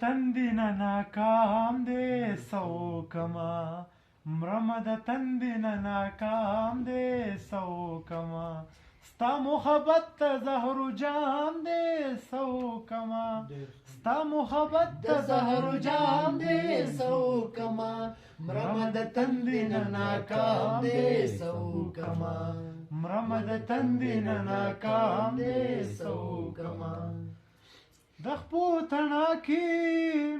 تندې نه ناکام دی سو کما مرمه د تندې نه ناکام دی سو کما ستا محبت ته زهر جام دی سو کما ستا محبت ته زهر جام دی سو کما مرمه د تندې نه ناکام دی سو کما مرمه د تندې نه ناکام دی سو کما د خپو تڼا کې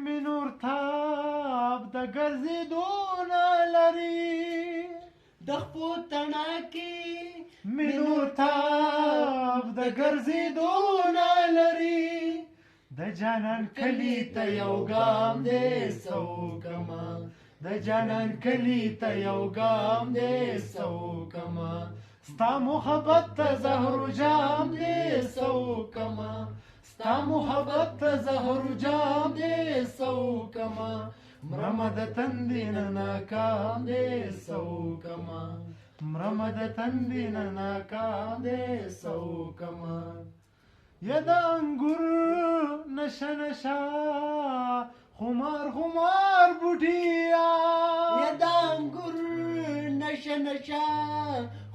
مې نور تاب د ګرځېدو نه لري د خپو تڼا کې مې نور تاب د ګرځېدو نه لري د جانان کلي ته یو ګام دی سو کما د جانان کلي ته یو ګام دی سو کما ستا محبت ته زهر جام دی سو کما ستا محبت ته زهر جام دی سو کما مرمه د تندې نه ناکام دی سو کما مرمه د تندې نه ناکام دی سو کما یا د انګور نشه نشه خمار خمار بوټیا یا د انګور نشه نشه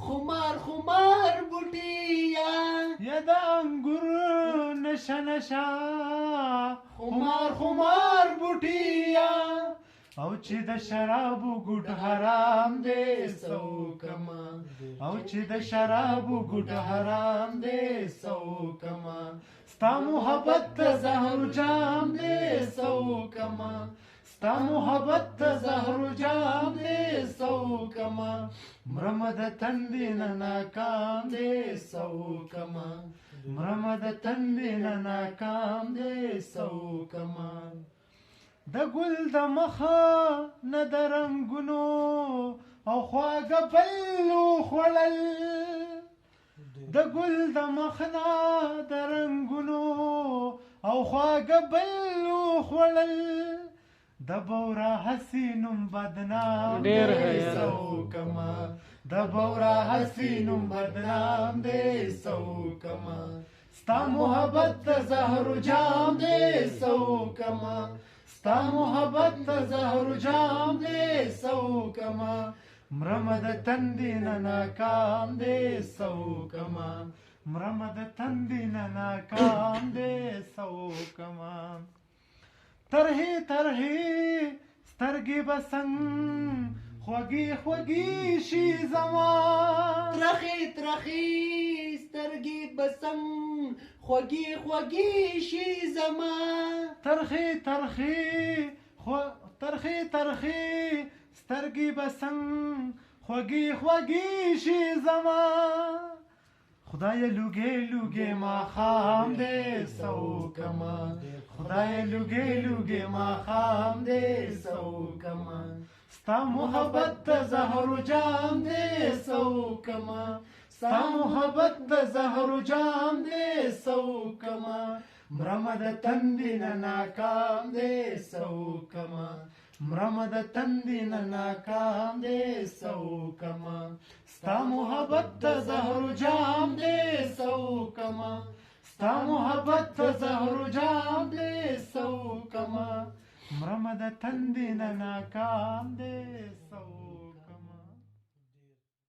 خمار خمار بوټیا یا د انګور نشه نشه خمار خمار بوټیا او چې د شرابو ګوټ حرام دی سو کما او چې د شرابو ګوټ حرام دی سو کما ستا محبت ته زهر جام دی سو کما ستا محبت ته زهر جام دی سو کما مرمه د تندې نه ناکام دی سو کما مرمه د تندې نه ناکام دی سو کما د ګل د مخه نه د رنګونو او خواږه بلو خوړل د ګل د مخ نه د رنګونو او خواږه بلو خوړل د بورا حسینم بدنام دی سو کما د بورا حسینم بدنام دی سو کما ستا محبت ته زهر جام دی سو کما ستا محبت ته زهر جام دی سو کما مرمه د تندې نه ناکام دی سو کما مرمه د تندې نه ناکام دی سو کما ترهې ترهې سترګې به څنګ خوږې خوږې شي زما ترخې ترخې سترګې به څنګ خوږې خوږې شي زما ترخې ترخې ترخې ترخې سترګې به څنګ خوږې خوږې شي زما خدای لوګې لوګې ماښام دی سو کما خدای لوګې لوګې ماښام دی سو کما ستا محبت ته زهر جام دی سو کما ستا محبت ته زهر جام دی سو کما مرمه د تندې نه ناکام دی سو کما مرمه د تندې نه ناکام دی سو کما ستا محبت ته زهر جام دی سو کما ستا محبت ته زهر جام دی سو کما مرمه د تندې نه ناکام دی سو